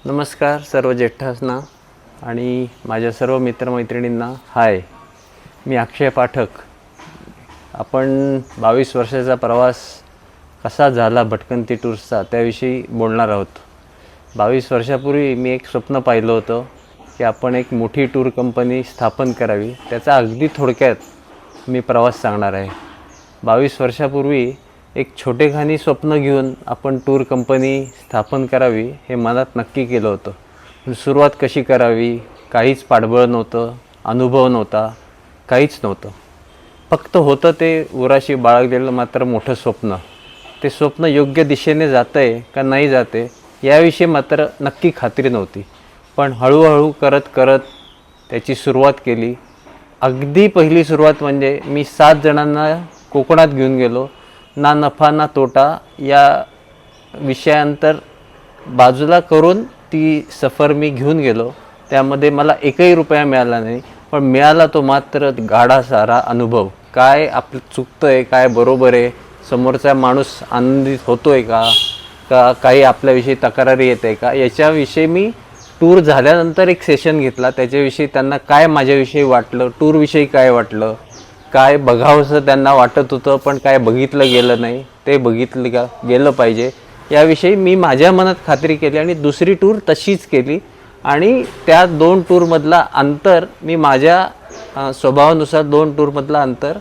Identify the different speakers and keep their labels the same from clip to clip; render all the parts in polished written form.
Speaker 1: नमस्कार सर्व ज्येष्ठांना आणि माझ्या सर्व मित्रमैत्रिणींना हाय. मी अक्षय पाठक. आपण 22 वर्षाचा प्रवास कसा झाला भटकंती टूर्सचा त्याविषयी बोलणार आहोत. 22 वर्षापूर्वी मी एक स्वप्न पाहिलं होतं की आपण एक मोठी टूर कंपनी स्थापन करावी. त्याचा अगदी थोडक्यात मी प्रवास सांगणार आहे. 22 वर्षापूर्वी एक छोटेखानी स्वप्न घेऊन आपण टूर कंपनी स्थापन करावी हे मनात नक्की केलं होतं. पण सुरुवात कशी करावी, काहीच पाठबळ नव्हतं, अनुभव नव्हता, काहीच नव्हतं. फक्त होतं ते उराशी बाळगलेलं मात्र मोठं स्वप्न. ते स्वप्न योग्य दिशेने जातं आहे का नाही जाते याविषयी मात्र नक्की खात्री नव्हती. पण हळूहळू करत त्याची सुरुवात केली. अगदी पहिली सुरुवात म्हणजे मी 7 जणांना कोकणात घेऊन गेलो. ना नफा ना तोटा या विषयांतर बाजूला करून ती सफर मी घेऊन गेलो. त्यामध्ये मला एकही रुपया मिळाला नाही, पण मिळाला तो मात्र गाढा सारा अनुभव. काय आपलं चुकतं आहे, काय बरोबर आहे, समोरचा माणूस आनंदित होतो आहे का काही आपल्याविषयी तक्रारी येत आहे का याच्याविषयी मी टूर झाल्यानंतर एक सेशन घेतला. त्याच्याविषयी त्यांना काय माझ्याविषयी वाटलं, टूरविषयी काय वाटलं, काय बघावंसं त्यांना वाटत होतं पण काय बघितलं गेलं नाही, ते बघितलं गेलं पाहिजे याविषयी मी माझ्या मनात खात्री केली आणि दुसरी टूर तशीच केली. आणि त्या 2 टूरमधला अंतर मी माझ्या स्वभावानुसार 2 टूरमधला अंतर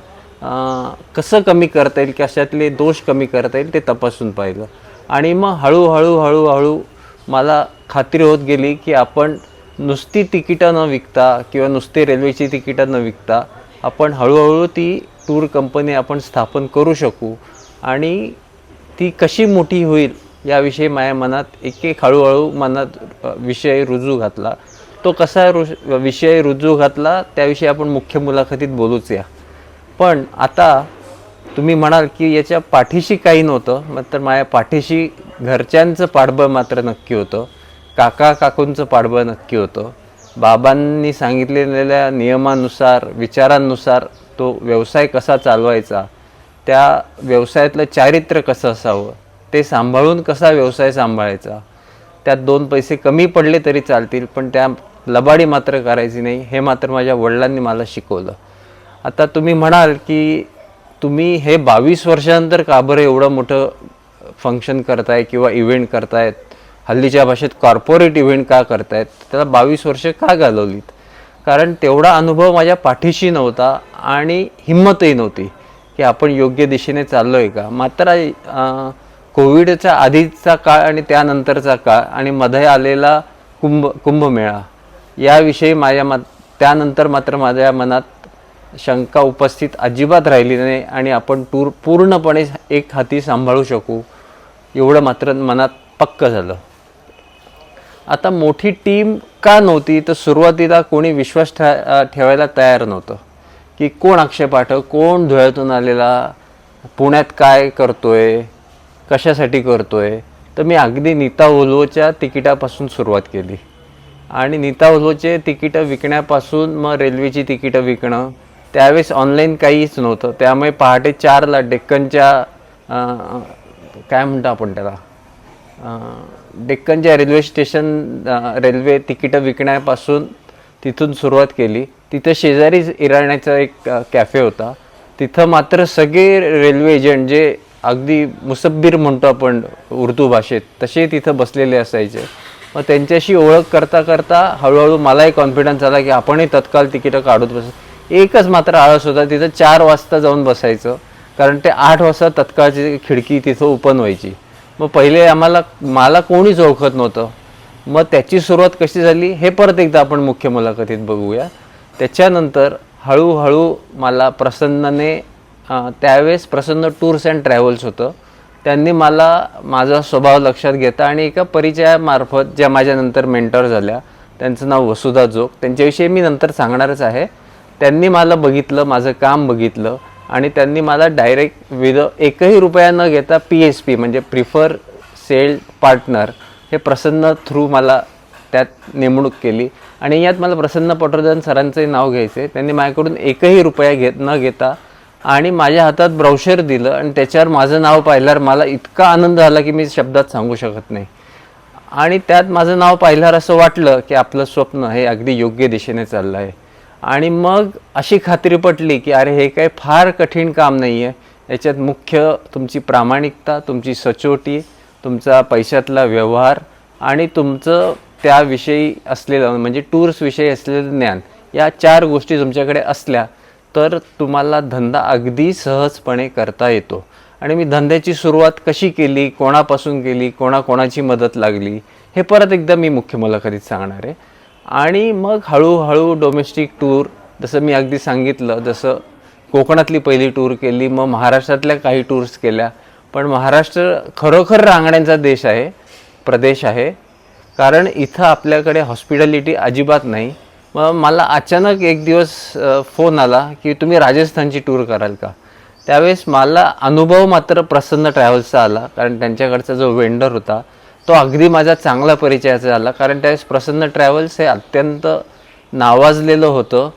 Speaker 1: कसं कमी करता येईल, कशातले दोष कमी करता येईल ते तपासून पाहिलं. आणि मग हळूहळू मला खात्री होत गेली की आपण नुसती तिकीटं न विकता किंवा नुसती रेल्वेची तिकीटं न विकता आपण हळूहळू ती टूर कंपनी आपण स्थापन करू शकू. आणि ती कशी मोठी होईल याविषयी माझ्या मनात एक हळूहळू मनात विषय रुजू घातला. तो कसा विषय रुजू घातला त्याविषयी आपण मुख्य मुलाखतीत बोलूच या. पण आता तुम्ही म्हणाल की याच्या पाठीशी काही नव्हतं, मात्र माझ्या पाठीशी घरच्यांचं पाठबळ मात्र नक्की होतं. काकांचं पाठबळ नक्की होतं. बाबांनी सांगितलेल्या नियमानुसार विचारांनुसार तो व्यवसाय कसा चालवायचा, त्या व्यवसायातलं चारित्र्य कसं असावं, ते सांभाळून कसा व्यवसाय सांभाळायचा, त्यात 2 पैसे कमी पडले तरी चालतील पण त्या लबाडी मात्र करायची नाही, हे मात्र माझ्या वडिलांनी मला शिकवलं. आता तुम्ही म्हणाल की तुम्ही हे 22 वर्षानंतर का बरं एवढं मोठं फंक्शन करताय किंवा इव्हेंट करतायत, हल्लीच्या भाषेत कॉर्पोरेट इव्हेंट का करतायत, त्याला 22 वर्ष का घालवलीत? कारण तेवढा अनुभव माझ्या पाठीशी नव्हता आणि हिंमतही नव्हती की आपण योग्य दिशेने चाललो आहे का. मात्र कोविडच्या आधीचा काळ आणि त्यानंतरचा काळ आणि मध्ये आलेला कुंभमेळा याविषयी त्यानंतर मात्र माझ्या मनात शंका उपस्थित अजिबात राहिली नाही आणि आपण टूर पूर्णपणे एक हाती सांभाळू शकू एवढं मात्र मनात पक्क झालं. आता मोठी टीम का नव्हती तर सुरुवातीला कोणी विश्वास ठेवायला तयार नव्हतं की कोण अक्षय पाठक, कोण धुळ्यातून आलेला, पुण्यात काय करतोय, कशासाठी करतोय. तर मी अगदी नीता ओल्वोच्या तिकिटापासून सुरुवात केली आणि नीता ओल्वोचे तिकीटं विकण्यापासून मग रेल्वेची तिकीटं विकणं. त्यावेळेस ऑनलाईन काहीच नव्हतं, त्यामुळे पहाटे 4ला डेक्कनच्या काय म्हणतो आपण त्याला डेक्कनच्या रेल्वे स्टेशन रेल्वे तिकीटं विकण्यापासून तिथून सुरुवात केली. तिथं शेजारीच इराण्याचा एक कॅफे होता. तिथं मात्र सगळे रेल्वे एजंट जे अगदी मुसब्बीर म्हणतो आपण उर्दू भाषेत तसे तिथं बसलेले असायचे. मग त्यांच्याशी ओळख करता हळूहळू मलाही कॉन्फिडन्स आला की आपणही तत्काळ तिकीटं काढत एकच मात्र आळस होता, तिथं 4 वाजता जाऊन बसायचं कारण ते 8 वाजता तत्काळची खिडकी तिथं ओपन व्हायची. मग पहिले मला कोणीच ओळखत नव्हतं. मग त्याची सुरुवात कशी झाली हे परत एकदा आपण मुख्य मुलाखतीत बघूया. त्याच्यानंतर हळूहळू मला प्रसन्नने त्यावेळेस प्रसन्न टूर्स अँड ट्रॅव्हल्स होतं, त्यांनी मला माझा स्वभाव लक्षात घेता आणि एका परिचयामार्फत ज्या माझ्यानंतर मेंटर झाल्या, त्यांचं नाव वसुधा जोग, त्यांच्याविषयी मी नंतर सांगणारच आहे. त्यांनी मला बघितलं, माझं काम बघितलं आणि त्यांनी मला डायरेक्ट एकही रुपया न घेता PSP म्हणजे प्रिफर सेल पार्टनर हे प्रसन्न थ्रू मला त्यात नेमणूक केली. आणि यात मला प्रसन्न पटवर्धन सरांचंही नाव घ्यायचं आहे. त्यांनी माझ्याकडून एकही रुपया न घेता आणि माझ्या हातात ब्राउशर दिलं आणि त्याच्यावर माझं नाव पाहिल्यावर मला इतका आनंद झाला की मी शब्दात सांगू शकत नाही. आणि त्यात माझं नाव पाहिल्यावर असं वाटलं की आपलं स्वप्न हे अगदी योग्य दिशेने चाललं आहे. आणि मग अशी खात्री पटली की अरे हे काही फार कठीण काम नाही आहे. याच्यात मुख्य तुमची प्रामाणिकता, तुमची सचोटी, तुमचा पैशातला व्यवहार आणि तुमचं त्याविषयी असलेलं म्हणजे टूर्सविषयी असलेलं ज्ञान, या 4 गोष्टी तुमच्याकडे असल्या तर तुम्हाला धंदा अगदी सहजपणे करता येतो. आणि मी धंद्याची सुरुवात कशी केली, कोणापासून केली, कोणाकोणाची मदत लागली, हे परत एकदा मी मुख्य मुलाखतीत सांगणार आहे. आणि मग हळूहळू डोमेस्टिक टूर, जसं मी अगदी सांगितलं, जसं कोकणातली पहिली टूर केली, मग महाराष्ट्रातल्या काही टूर्स केल्या. पण महाराष्ट्र खरोखर रांगड्यांचा देश आहे, प्रदेश आहे, कारण इथं आपल्याकडे हॉस्पिटॅलिटी अजिबात नाही. मग मला अचानक एक दिवस फोन आला की तुम्ही राजस्थानची टूर कराल का. त्यावेळेस मला अनुभव मात्र प्रसन्न ट्रॅव्हल्सचा आला, कारण त्यांच्याकडचा जो वेंडर होता तो अगदी माझा चांगला परिचयाचा झाला. कारण त्यावेळेस प्रसन्न ट्रॅव्हल्स हे अत्यंत नावाजलेलं होतं.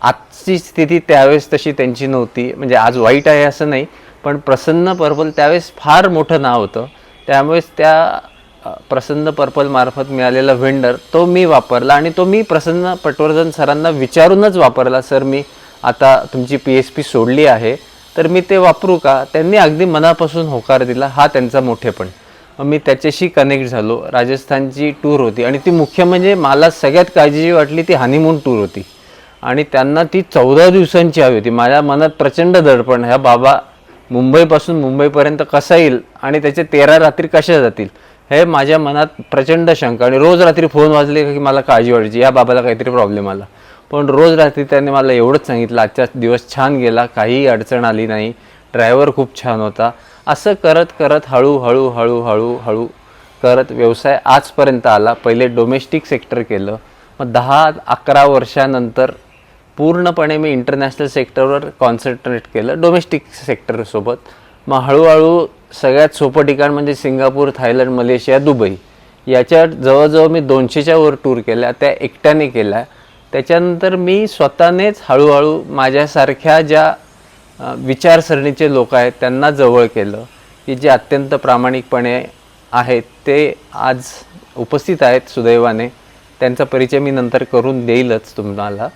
Speaker 1: आजची स्थिती त्यावेळेस तशी त्यांची नव्हती, म्हणजे आज वाईट आहे असं नाही, पण प्रसन्न पर्पल त्यावेळेस फार मोठं नाव होतं. त्यामुळेच त्या प्रसन्न पर्पल मार्फत मिळालेला व्हेंडर तो मी वापरला. आणि तो मी प्रसन्न पटवर्धन सरांना विचारूनच वापरला, सर मी आता तुमची PSP सोडली आहे तर मी ते वापरू का. त्यांनी अगदी मनापासून होकार दिला, हा त्यांचा मोठेपण. मग मी त्याच्याशी कनेक्ट झालो. राजस्थानची टूर होती आणि ती मुख्य म्हणजे मला सगळ्यात काळजी वाटली ती हनीमून टूर होती. आणि त्यांना ती 14 दिवसांची हवी होती. माझ्या मनात प्रचंड दडपण, ह्या बाबा मुंबईपासून मुंबईपर्यंत कसा येईल आणि त्याचे 13 रात्री कशा जातील, हे माझ्या मनात प्रचंड शंका. आणि रोज रात्री फोन वाजले की मला काळजी वाटायची, या बाबाला काहीतरी प्रॉब्लेम आला. पण रोज रात्री त्याने मला एवढंच सांगितलं, आजचा दिवस छान गेला, काहीही अडचण आली नाही, ड्रायव्हर खूप छान होता. असं करत करत हळूहळू हळूहळू हळू करत व्यवसाय आजपर्यंत आला. पहिले डोमेस्टिक सेक्टर केलं, मग 10-11 वर्षानंतर पूर्णपणे मी इंटरनॅशनल सेक्टरवर कॉन्सन्ट्रेट केलं डोमेस्टिक सेक्टरसोबत. मग हळूहळू सगळ्यात सोपं ठिकाण म्हणजे सिंगापूर, थायलंड, मलेशिया, दुबई, याच्या जवळजवळ मी 200च्या वर टूर केल्या, त्या एकट्याने केल्या. त्याच्यानंतर मी स्वतःनेच हळूहळू माझ्यासारख्या ज्या विचारसरणीचे लोक आहेत त्यांना जवळ केलं, की जे अत्यंत प्रामाणिकपणे आहेत, ते आज उपस्थित आहेत सुदैवाने. त्यांचा परिचय मी नंतर करून देईलच तुम्हाला.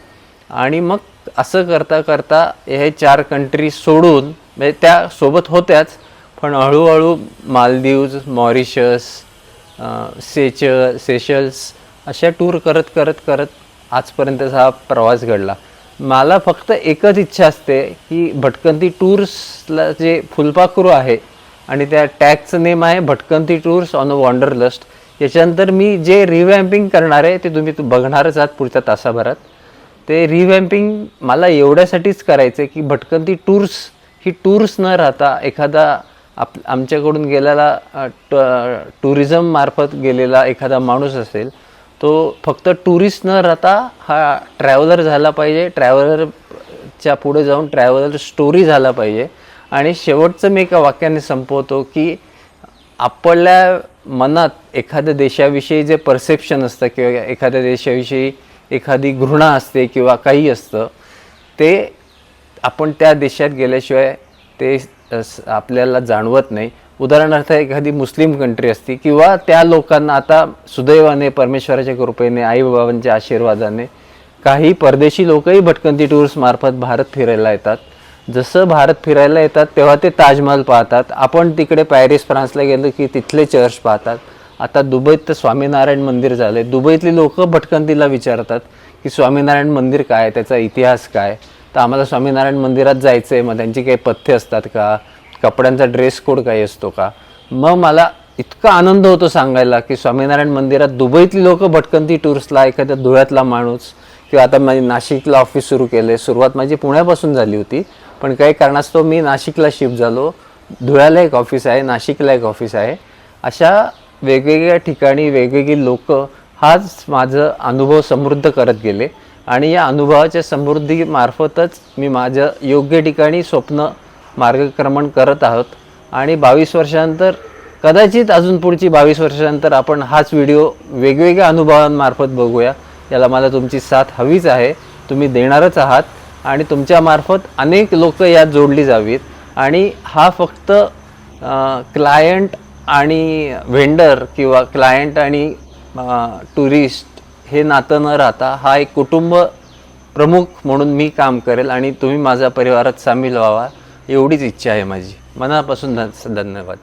Speaker 1: आणि मग असं करता करता हे 4 कंट्री सोडून, म्हणजे त्या सोबत होत्याच, पण हळूहळू मालदीव्ज, मॉरिशस, सेशल्स अशा टूर करत करत करत आजपर्यंतचा हा प्रवास घडला. मला फक्त एकच इच्छा असते की भटकंती टूर्सला जे फुलपाखरू आहे आणि त्या टॅगचं नेम आहे भटकंती टूर्स ऑन अ वॉन्डरलस्ट. याच्यानंतर मी जे रिवॅम्पिंग करणार आहे ते तुम्ही बघणारच आहात पुढच्या तासाभरात. ते रिवॅम्पिंग मला एवढ्यासाठीच करायचं आहे की भटकंती टूर्स ही टूर्स न राहता एखादा आमच्याकडून गेलेला टुरिझम मार्फत गेलेला एखादा माणूस असेल, तो फक्त टुरिस्ट न राहता हा ट्रॅव्हलर झाला पाहिजे. ट्रॅव्हलरच्या पुढे जाऊन ट्रॅव्हलर स्टोरी झाला पाहिजे. आणि शेवटचं मी एका वाक्याने संपवतो की आपल्या मनात एखाद्या देशाविषयी जे परसेप्शन असतं किंवा एखाद्या देशाविषयी एखादी घृणा असते किंवा काही असतं, ते आपण त्या देशात गेल्याशिवाय ते आपल्याला जाणवत नाही. उदाहरणार्थ एखादी मुस्लिम कंट्री असती किंवा त्या लोकांना आता सुदैवाने परमेश्वराच्या कृपेने, आईबाबांच्या आशीर्वादाने काही परदेशी लोकही भटकंती टूर्स मार्फत भारत फिरायला येतात. जसं भारत फिरायला येतात तेव्हा ते ताजमहल पाहतात. आपण तिकडे पॅरिस फ्रान्सला गेलो की तिथले चर्च पाहतात. आता दुबईत तर स्वामीनारायण मंदिर झाले. दुबईतली लोक भटकंतीला विचारतात की स्वामीनारायण मंदिर काय, त्याचा इतिहास काय. तर आम्हाला स्वामीनारायण मंदिरात जायचं आहे, मग त्यांची काही पथ्य असतात का, कपड्यांचा ड्रेस कोड काही असतो का. मग मला इतका आनंद होतो सांगायला की स्वामीनारायण मंदिरात दुबईतली लोक भटकंती टूर्सला, एखाद्या धुळ्यातला माणूस किंवा आता माझी नाशिकला ऑफिस सुरू केलं आहे. सुरुवात माझी पुण्यापासून झाली होती, पण काही कारणास्तव मी नाशिकला शिफ्ट झालो. धुळ्याला एक ऑफिस आहे, नाशिकला एक ऑफिस आहे. अशा वेगवेगळ्या ठिकाणी वेगवेगळी लोक हाच माझं अनुभव समृद्ध करत गेले. आणि या अनुभवाच्या समृद्धीमार्फतच मी माझ्या योग्य ठिकाणी स्वप्न मार्गक्रमण करत आहोत. आणि 22 वर्षानंतर, कदाचित अजून पुढची 22 वर्षानंतर आपण हाच व्हिडिओ वेगवेगळ्या अनुभवांमार्फत बघूया. याला मला तुमची साथ हवीच आहे, तुम्ही देणारच आहात. आणि तुमच्यामार्फत अनेक लोक यात जोडली जावीत. आणि हा फक्त क्लायंट आणि व्हेंडर किंवा क्लायंट आणि टुरिस्ट हे नातं न राहता हा एक कुटुंब प्रमुख म्हणून मी काम करेल आणि तुम्ही माझ्या परिवारात सामील व्हावा एवढीच इच्छा आहे माझी. मनापासून धन्यवाद.